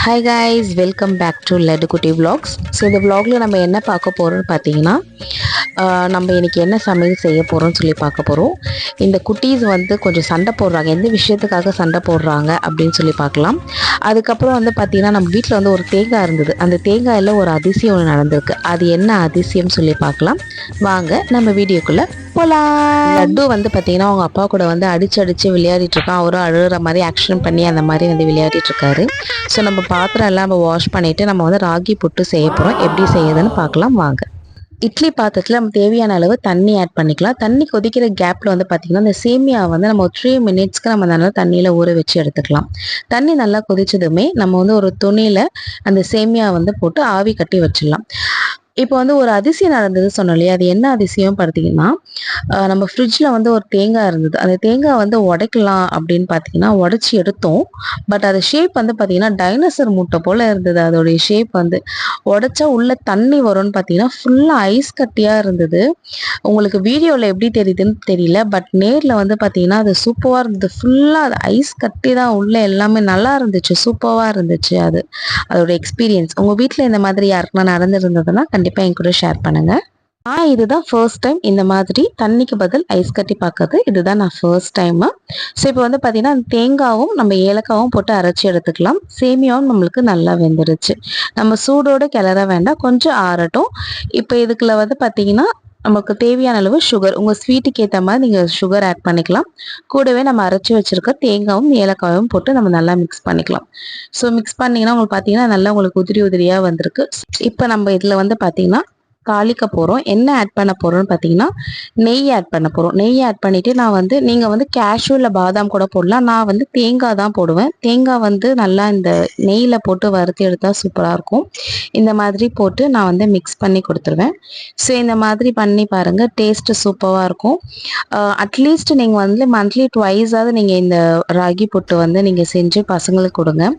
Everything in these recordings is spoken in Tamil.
Hi guys, welcome back to Laddu Kutti vlogs. So இந்த vlogல நம்ம என்ன பார்க்க போகிறோம்னு பார்த்தீங்கன்னா, நம்ம இன்றைக்கி என்ன சமையல் செய்ய போகிறோம்னு சொல்லி பார்க்க போகிறோம். இந்த குட்டீஸ் வந்து கொஞ்சம் சண்டை போடுறாங்க, எந்த விஷயத்துக்காக சண்டை போடுறாங்க அப்படின்னு சொல்லி பார்க்கலாம். அதுக்கப்புறம் வந்து பார்த்திங்கன்னா, நம்ம வீட்டில் வந்து ஒரு தேங்காய் இருந்தது. அந்த தேங்காயில் ஒரு அதிசயம் ஒன்று நடந்திருக்கு. அது என்ன அதிசயம் சொல்லி பார்க்கலாம். வாங்க நம்ம வீடியோக்குள்ளே போகலாம். லட்டு வந்து பார்த்தீங்கன்னா அவங்க அப்பா கூட வந்து அடிச்சு விளையாடிட்டு இருக்கான். அவரும் அழுகிற மாதிரி ஆக்ஷன் பண்ணி அந்த மாதிரி வந்து விளையாடிட்டு இருக்காரு. ஸோ நம்ம பாத்திரம் எல்லாம் நம்ம வாஷ் பண்ணிவிட்டு நம்ம வந்து ராகி புட்டு செய்ய போகிறோம். எப்படி செய்யுதுன்னு பார்க்கலாம் வாங்க. இட்லி பாத்திரத்தில் நம்ம தேவையான அளவு தண்ணி ஆட் பண்ணிக்கலாம். தண்ணி கொதிக்கிற கேப்பில் வந்து பார்த்திங்கன்னா இந்த சேமியா வந்து நம்ம 3 மினிட்ஸ்க்கு நம்ம நல்லா தண்ணியில் ஊற வச்சு எடுத்துக்கலாம். தண்ணி நல்லா கொதிச்சதுமே நம்ம வந்து ஒரு துணியில் அந்த சேமியா வந்து போட்டு ஆவி கட்டி வச்சிடலாம். இப்போ வந்து ஒரு அதிசயம் நடந்தது சொன்னோம் இல்லையா, அது என்ன அதிசயம் பார்த்தீங்கன்னா, நம்ம ஃப்ரிட்ஜில் வந்து ஒரு தேங்காய் இருந்தது. அந்த தேங்காய் வந்து உடைக்கலாம் அப்படின்னு பார்த்தீங்கன்னா உடச்சி எடுத்தோம். பட் அது ஷேப் வந்து பார்த்தீங்கன்னா டைனோசர் மூட்டை போல் இருந்தது. அதோடைய ஷேப் வந்து உடைச்சா உள்ள தண்ணி வரும்னு பார்த்தீங்கன்னா ஃபுல்லாக ஐஸ் கட்டியாக இருந்தது. உங்களுக்கு வீடியோவில் எப்படி தெரியுதுன்னு தெரியல, பட் நேரில் வந்து பார்த்தீங்கன்னா அது சூப்பராக இருந்தது. ஃபுல்லாக அது ஐஸ் கட்டி தான், உள்ள எல்லாமே நல்லா இருந்துச்சு, சூப்பராக இருந்துச்சு. அதோட எக்ஸ்பீரியன்ஸ் உங்கள் வீட்டில் இந்த மாதிரி யாருக்குன்னா நடந்துருந்ததுன்னா கண்டிப்பாக என் கூட ஷேர் பண்ணுங்கள். இதுதான் ஃபர்ஸ்ட் டைம் இந்த மாதிரி தண்ணிக்கு பதில் ஐஸ் கட்டி பார்க்குறது. இதுதான் நான் ஃபர்ஸ்ட் டைமு. ஸோ இப்போ வந்து பார்த்தீங்கன்னா தேங்காவும் நம்ம ஏலக்காவும் போட்டு அரைச்சி எடுத்துக்கலாம். சேமியாவும் நம்மளுக்கு நல்லா வெந்துருச்சு. நம்ம சூடோடு கிளற வேண்டாம், கொஞ்சம் ஆறட்டும். இப்போ இதுக்குள்ள வந்து பார்த்தீங்கன்னா நமக்கு தேவையான அளவு சுகர், உங்கள் ஸ்வீட்டுக்கு ஏற்ற மாதிரி நீங்கள் சுகர் ஆட் பண்ணிக்கலாம். கூடவே நம்ம அரைச்சி வச்சுருக்க தேங்காவும் ஏலக்காயும் போட்டு நம்ம நல்லா மிக்ஸ் பண்ணிக்கலாம். ஸோ மிக்ஸ் பண்ணிங்கன்னா உங்களுக்கு பார்த்தீங்கன்னா நல்லா உங்களுக்கு உதிரி உதிரியாக வந்திருக்கு. இப்போ நம்ம இதில் வந்து பார்த்தீங்கன்னா தாளிக்க போகிறோம். என்ன ஆட் பண்ண போகிறோம்னு பார்த்தீங்கன்னா நெய் ஆட் பண்ண போகிறோம். நெய் ஆட் பண்ணிவிட்டு நான் வந்து நீங்கள் வந்து கேஷ்யூ இல்லை பாதாம் கூட போடலாம். நான் வந்து தேங்காய் தான் போடுவேன். தேங்காய் வந்து நல்லா இந்த நெய்யில் போட்டு வறுத்து எடுத்தால் சூப்பராக இருக்கும். இந்த மாதிரி போட்டு நான் வந்து மிக்ஸ் பண்ணி கொடுத்துருவேன். ஸோ இந்த மாதிரி பண்ணி பாருங்கள், டேஸ்ட்டு சூப்பராக இருக்கும். அட்லீஸ்ட் நீங்கள் வந்து மந்த்லி ட்வைஸாவது நீங்கள் இந்த ராகி புட்டு வந்து நீங்கள் செஞ்சு பசங்களுக்கு கொடுங்க.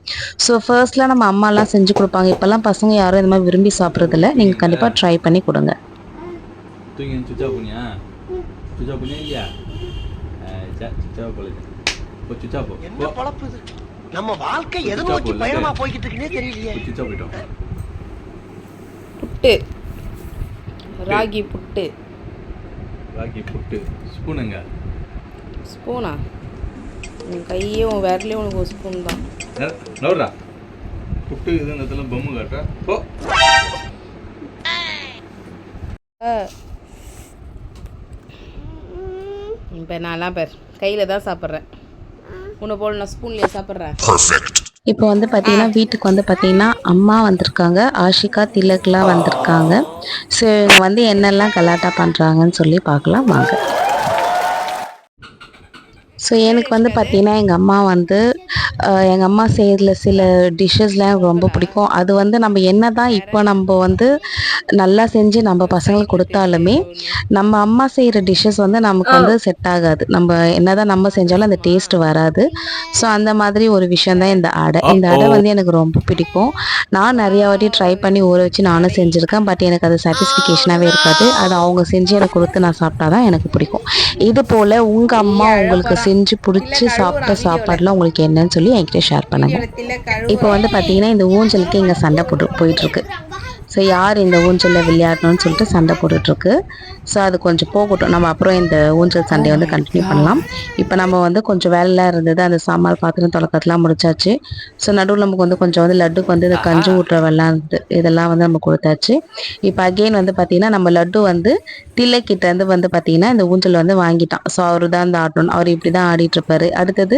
ஸோ ஃபர்ஸ்ட்லாம் நம்ம அம்மாலாம் செஞ்சு கொடுப்பாங்க. இப்போல்லாம் பசங்க யாரும் இந்த மாதிரி விரும்பி சாப்பிட்றதில்ல. நீங்கள் கண்டிப்பாக ட்ரை பண்ணி கொடுங்க. நம்ம வாழ்க்கை எதை நோக்கி பயணமா போய்கிட்டு இருக்குன்னே தெரியலையே. புட்டு, ராகி புட்டு. ராகி புட்டு ஸ்பூனுங்க. ஸ்பூனா? உன் கையும் விரலையும் உனக்கு ஒரு ஸ்பூன் தான். நவரா புட்டு இதுன்றதுல பொம்மை காட்டுறா போ. இப்போ நான்லாம் பேர் கையில் தான் சாப்பிட்றேன். உன்னை போல் நான் ஸ்பூன்லேயே சாப்பிட்றேன். இப்போ வந்து பார்த்தீங்கன்னா வீட்டுக்கு வந்து பார்த்தீங்கன்னா அம்மா வந்திருக்காங்க, ஆஷிகா திலக்லாம் வந்திருக்காங்க. ஸோ இவங்க வந்து என்னெல்லாம் கலாட்டா பண்ணுறாங்கன்னு சொல்லி பார்க்கலாம் வாங்க. ஸோ எனக்கு வந்து பார்த்தீங்கன்னா எங்கள் அம்மா செய்யறதுல சில டிஷ்ஷஸ்லாம் எனக்கு ரொம்ப பிடிக்கும். அது வந்து நம்ம என்ன தான் இப்போ நம்ம வந்து நல்லா செஞ்சு நம்ம பசங்களுக்கு கொடுத்தாலுமே நம்ம அம்மா செய்கிற டிஷ்ஷஸ் வந்து நமக்கு வந்து செட் ஆகாது. நம்ம என்ன தான் நம்ம செஞ்சாலும் அந்த டேஸ்ட் வராது. ஸோ அந்த மாதிரி ஒரு விஷயந்தான் இந்த அடை. இந்த அடை வந்து எனக்கு ரொம்ப பிடிக்கும். நான் நிறையா வாட்டி ட்ரை பண்ணி ஊற வச்சு நானும் செஞ்சுருக்கேன். பட் எனக்கு அது சாட்டிஸ்ஃபிகேஷனாகவே இருக்காது. அது அவங்க செஞ்சு எனக்கு கொடுத்து நான் சாப்பிட்டா தான் எனக்கு பிடிக்கும். இது போல் உங்கள் அம்மா உங்களுக்கு செஞ்சு பிடிச்சி சாப்பிட்ட சாப்பாடுலாம் உங்களுக்கு என்னன்னு சொல்லி என்கிட்ட ஷேர் பண்ணுங்க. இப்போ வந்து பார்த்தீங்கன்னா இந்த ஊஞ்சலுக்கு இங்கே சண்டை போயிட்டுருக்கு. ஸோ யார் இந்த ஊஞ்சலில் விளையாடணும்னு சொல்லிட்டு சண்டை போட்டுட்ருக்கு. ஸோ அது கொஞ்சம் போகட்டும், நம்ம அப்புறம் இந்த ஊஞ்சல் சண்டையை வந்து கண்டினியூ பண்ணலாம். இப்போ நம்ம வந்து கொஞ்சம் வேலைலாம் இருந்தது, அந்த சாம்பார் பாத்திரம் தொலைக்கத்தெலாம் முடிச்சாச்சு. ஸோ நடுவில் நமக்கு வந்து கொஞ்சம் வந்து லட்டுக்கு வந்து இந்த கஞ்சி ஊட்டுற வெள்ளம் இருந்தது, இதெல்லாம் வந்து நம்ம கொடுத்தாச்சு. இப்போ அகெயின் வந்து பார்த்திங்கன்னா நம்ம லட்டு வந்து தில்லைக்கிட்டேருந்து வந்து பார்த்திங்கன்னா இந்த ஊஞ்சல் வந்து வாங்கிட்டான். ஸோ அவர் தான் இந்த ஆடணும், அவர் இப்படி தான் ஆடிட்டுருப்பாரு. அடுத்தது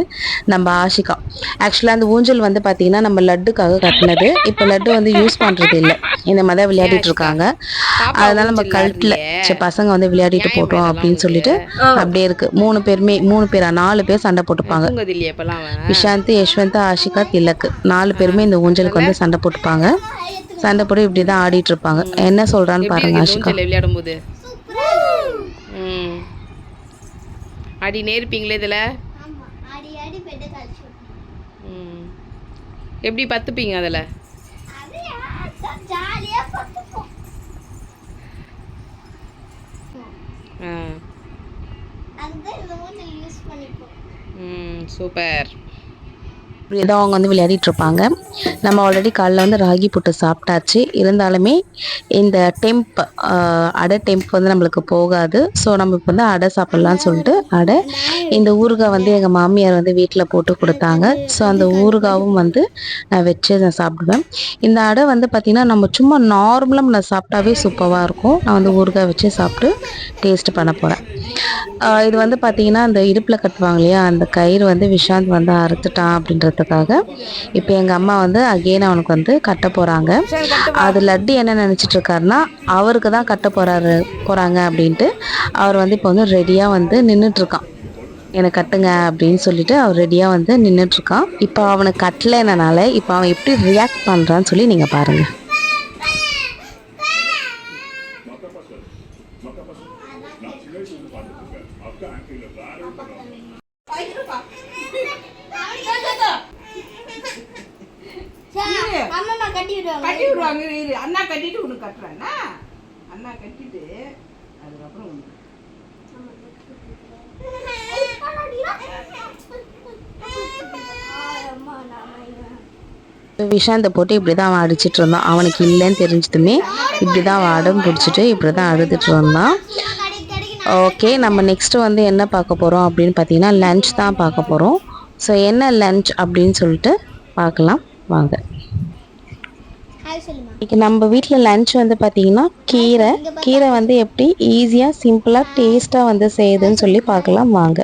நம்ம ஆஷிகா. ஆக்சுவலாக அந்த ஊஞ்சல் வந்து பார்த்திங்கன்னா நம்ம லட்டுக்காக கட்டினது. இப்போ லட்டு வந்து யூஸ் பண்ணுறது இல்லை, இந்த மாதிரி தான் விளையாடிட்டு இருக்காங்க. அதனால நம்ம கழட்டில் பசங்க வந்து விளையாடிட்டு போட்டோம் அப்படின்னு சொல்லிட்டு அப்படியே இருக்கு. 4 பேர் சண்டை போட்டுப்பாங்க. விஷாந்த், யஷ்வந்த், ஆஷிகா, திலக் 4 பேருமே இந்த ஊஞ்சலுக்கு வந்து சண்டை போட்டுப்பாங்க. சண்டை போட்டு இப்படி தான் ஆடிட்டு இருப்பாங்க. என்ன சொல்றான்னு பாருங்க ஆஷிகா. விளையாடும் போது அடி நேர்ப்பீங்களே இதில் எப்படி பத்துப்பீங்க அதில்? சூப்பர். ஏதோ அவங்க வந்து விளையாடிட்டு இருப்பாங்க. நம்ம ஆல்ரெடி காலைல வந்து ராகி புட்டு சாப்பிட்டாச்சு. இருந்தாலுமே இந்த டெம்ப் அடை டெம்ப் வந்து நம்மளுக்கு போகாது. ஸோ நம்ம இப்போ வந்து அடை சாப்பிட்லான்னு சொல்லிட்டு அடை, இந்த ஊறுகாய் வந்து எங்கள் மாமியார் வந்து வீட்டில் போட்டு கொடுத்தாங்க. ஸோ அந்த ஊறுகாவும் வந்து நான் வச்சு நான் சாப்பிடுவேன். இந்த அடை வந்து பார்த்திங்கன்னா நம்ம சும்மா நார்மலாக நான் சாப்பிட்டாவே சூப்பராக இருக்கும். நான் வந்து ஊறுகாய் வச்சு சாப்பிட்டு டேஸ்ட் பண்ண போகிறேன். இது வந்து பார்த்திங்கன்னா அந்த இடுப்பில் கட்டுவாங்க இல்லையா, அந்த கயிறு வந்து விஷாந்த் வந்து அறுத்துட்டான் அப்படின்றதுக்காக இப்போ எங்கள் அம்மா வந்து அகெயின் அவனுக்கு வந்து கட்ட போகிறாங்க. அது லட்டு என்ன நினச்சிட்டு இருக்காருன்னா அவருக்கு தான் கட்ட போகிறாங்க அப்படின்ட்டு அவர் வந்து இப்போ வந்து ரெடியாக வந்து நின்றுட்டுருக்கான். எனக்கு கட்டுங்க அப்படின்னு சொல்லிட்டு அவர் ரெடியாக வந்து நின்றுட்டுருக்கான். இப்போ அவனுக்கு கட்டலைனால இப்போ அவன் எப்படி ரியாக்ட் பண்ணுறான்னு சொல்லி நீங்கள் பாருங்கள். கட்டி விடுவாங்க. அண்ணா கட்டிட்டு உனக்கு கட்டுறேன்னா அண்ணா கட்டிட்டு அதுக்கப்புறம் உனக்கு விஷாந்தை போட்டு இப்படி தான் அவன் அடிச்சிட்டு இருந்தான். அவனுக்கு இல்லைன்னு தெரிஞ்சதுமே இப்படி தான் அவன் அடம் பிடிச்சிட்டு இப்படி தான் அழுதுட்டு இருந்தான். ஓகே, நம்ம நெக்ஸ்ட்டு வந்து என்ன பார்க்க போகிறோம் அப்படின்னு பார்த்தீங்கன்னா லன்ச் தான் பார்க்க போகிறோம். ஸோ என்ன லன்ச் அப்படின்னு சொல்லிட்டு பார்க்கலாம் வாங்க. இன்றைக்கி நம்ம வீட்டில் லன்ச் வந்து பார்த்திங்கன்னா கீரை வந்து எப்படி ஈஸியாக சிம்பிளாக டேஸ்ட்டாக வந்து செய்யுதுன்னு சொல்லி பார்க்கலாம் வாங்க.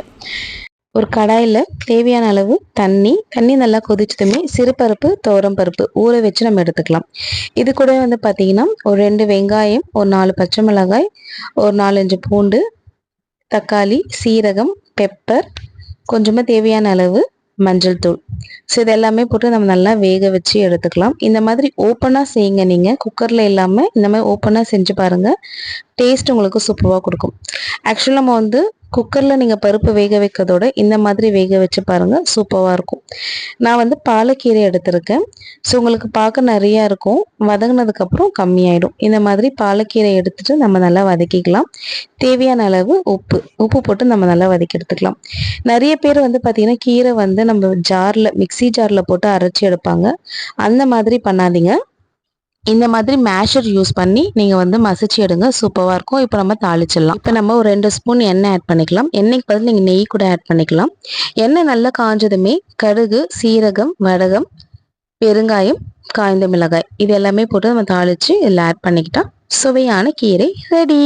ஒரு கடாயில் தேவையான அளவு தண்ணி நல்லா கொதிச்சதுமே சிறுபருப்பு துவரம்பருப்பு ஊற வச்சு நம்ம எடுத்துக்கலாம். இது கூட வந்து பார்த்திங்கன்னா ஒரு 2 வெங்காயம், ஒரு 4 பச்சை மிளகாய், ஒரு 4-5 பூண்டு, தக்காளி, சீரகம், பெப்பர், கொஞ்சமாக தேவையான அளவு மஞ்சள் தூள். ஸோ இது எல்லாமே போட்டு நம்ம நல்லா வேக வச்சு எடுத்துக்கலாம். இந்த மாதிரி ஓப்பனாக செய்யுங்க. நீங்கள் குக்கரில் இல்லாமல் இந்த மாதிரி ஓப்பனாக செஞ்சு பாருங்கள். டேஸ்ட் உங்களுக்கு சூப்பராக கொடுக்கும். ஆக்சுவலாக நம்ம வந்து குக்கரில் நீங்கள் பருப்பு வேக வைக்கிறதோட இந்த மாதிரி வேக வச்சு பாருங்கள், சூப்பராக இருக்கும். நான் வந்து பாலக்கீரை எடுத்திருக்கேன். ஸோ உங்களுக்கு பார்க்க நிறையா இருக்கும், வதங்கினதுக்கப்புறம் கம்மியாயிடும். இந்த மாதிரி பாலக்கீரை எடுத்துகிட்டு நம்ம நல்லா வதக்கிக்கலாம். தேவையான அளவு உப்பு போட்டு நம்ம நல்லா வதக்கி எடுத்துக்கலாம். நிறைய பேர் வந்து பார்த்திங்கன்னா கீரை வந்து நம்ம மிக்ஸி ஜாரில் போட்டு அரைச்சி எடுப்பாங்க. அந்த மாதிரி பண்ணாதீங்க. இந்த மாதிரி மேஷர் யூஸ் பண்ணி நீங்கள் வந்து மசிச்சு எடுங்க, சூப்பராக இருக்கும். இப்போ நம்ம தாளிச்சிடலாம். இப்போ நம்ம ஒரு 2 ஸ்பூன் எண்ணெய் ஆட் பண்ணிக்கலாம். எண்ணெய்க்கு பதில் நீங்கள் நெய் கூட ஆட் பண்ணிக்கலாம். எண்ணெய் நல்லா காஞ்சதுமே கடுகு, சீரகம், வடகம், பெருங்காயம், காய்ந்த மிளகாய் இது எல்லாமே போட்டு நம்ம தாளித்து இதில் ஆட் பண்ணிக்கிட்டா சுவையான கீரை ரெடி.